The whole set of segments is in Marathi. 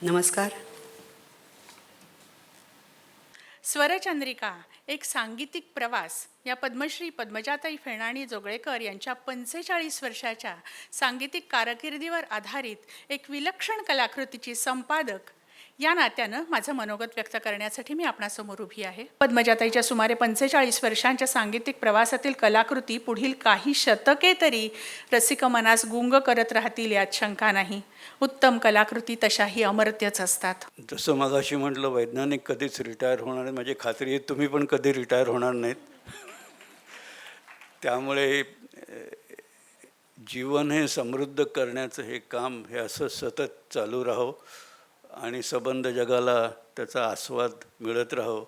नमस्कार. स्वरचंद्रिका एक सांगीतिक प्रवास या पद्मश्री पद्मजाताई फेणाणी जोगळेकर यांच्या 45 वर्षाच्या सांगीतिक कारकिर्दीवर आधारित एक विलक्षण कलाकृतीची संपादक या नात्यानं माझं मनोगत व्यक्त करण्यासाठी मी आपणासमोर उभी आहे. पद्मजाताईच्या सुमारे 45 वर्षांच्या सांगीतिक प्रवासातील कलाकृती पुढील काही शतके तरी रसिक मनास गुंग करत राहतील यात शंका नाही. उत्तम कलाकृती तशाही अमर्त्यच असतात. जसं मगाशी म्हटलं, वैज्ञानिक कधीच रिटायर होणार नाही. माझी खात्री आहे तुम्ही पण कधी रिटायर होणार नाहीत. त्यामुळे जीवन हे समृद्ध करण्याचं हे काम हे असं सतत चालू राहो आणि सबंध जगाला त्याचा आस्वाद मिळत राहो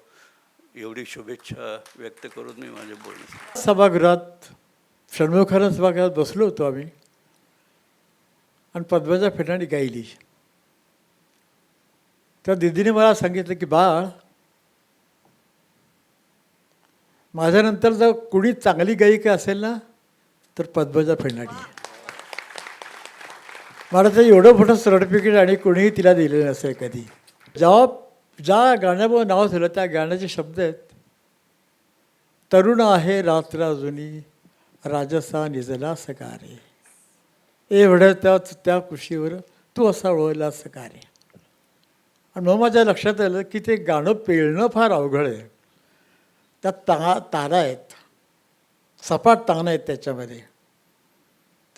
एवढी शुभेच्छा व्यक्त करून मी माझे बोलणे. सभागृहात षण्मुखानंद सभागृहात बसलो होतो आम्ही आणि पद्मजा फेणाणी गायली. त्या दीदीने मला सांगितलं की बाळ, माझ्यानंतर जर कुणी चांगली गायिका असेल ना तर पद्मजा फेणाणी. मला तर एवढं मोठं सर्टिफिकेट आणि कोणीही तिला दिलेलं नसेल कधी. जेव्हा ज्या गाण्यामुळे नाव झालं त्या गाण्याचे शब्द आहेत, तरुण आहे रात्र अजूनी राजसा निजला सकारे, एवढं त्या कुशीवर तू असा वळला सकारे. आणि मग माझ्या लक्षात आलं की ते गाणं पेलणं फार अवघड आहे. त्यात तारा आहेत, सपाट तान आहेत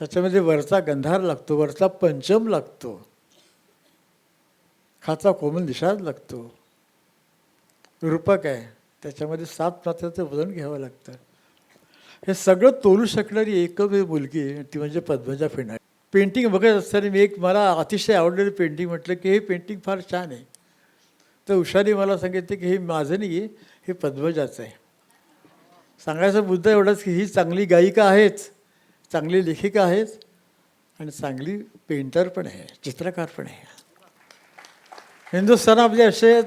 त्याच्यामध्ये वरचा गंधार लागतो, वरचा पंचम लागतो, खाचा कोमल निषाद लागतो, रूपक आहे, त्याच्यामध्ये 7 मात्राचं वजन घ्यावं लागतं. हे सगळं तोलू शकणारी एकमेव मुलगी आहे, ती म्हणजे पद्मजा फेणाणी. पेंटिंग बघत असताना मला अतिशय आवडलेलं पेंटिंग म्हटलं की हे पेंटिंग फार छान आहे. तर उषाने मला सांगितलं की हे माझं नाही आहे, हे पद्मजाचं आहे. सांगायचा मुद्दा एवढाच की ही चांगली गायिका आहेच, चांगली लेखिका आहेच आणि चांगली पेंटर पण आहे, चित्रकार पण आहे. हिंदुस्थानामध्ये असे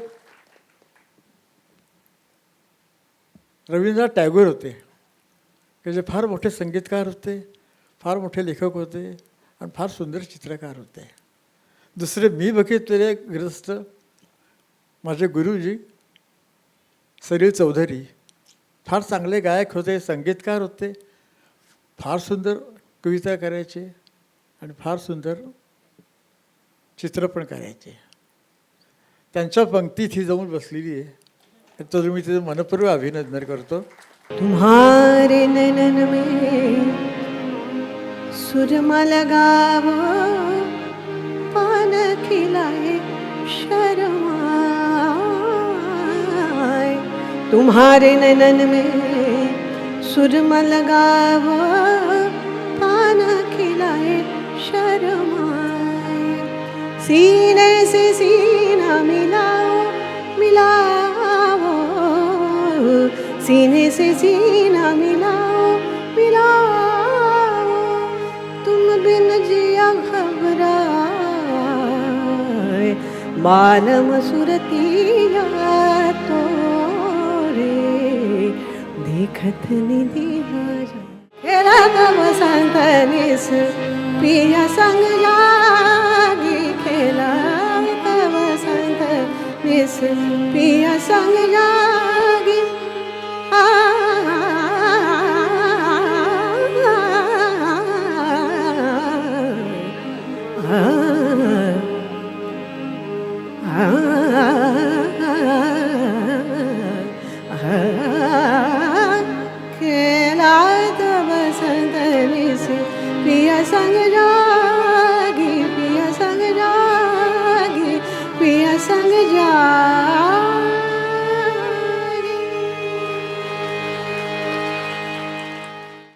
रवींद्रनाथ टागोर होते की जे फार मोठे संगीतकार होते, फार मोठे लेखक होते आणि फार सुंदर चित्रकार होते. दुसरे मी बघितलेले ग्रस्त माझे गुरुजी सलील चौधरी फार चांगले गायक होते, संगीतकार होते, फार सुंदर कविता करायचे आणि फार सुंदर चित्र पण करायचे. त्यांच्या पंक्तीत ही जाऊन बसलेली आहे, तो मी तिचं मनपूर्वक अभिनंदन करतो. तुम्हारे नैनन में सुरमा लगावो, पान खिलाए शर्माए. तुम्हारे नैनन में सुरमा लगावो, पान खिलाए शर्माए. सीने से सीना मिलाओ मिलाओ, सीने से सीना मिलाओ मिलाओ. तुम बिन जिया घबराए, बालम सुरतिया तोरे, देखत निधि खेला तब संतनिस पिया संग लागी. खेला तब संतनिस पिया संग लागी. खेला तब संतनिस पिया संग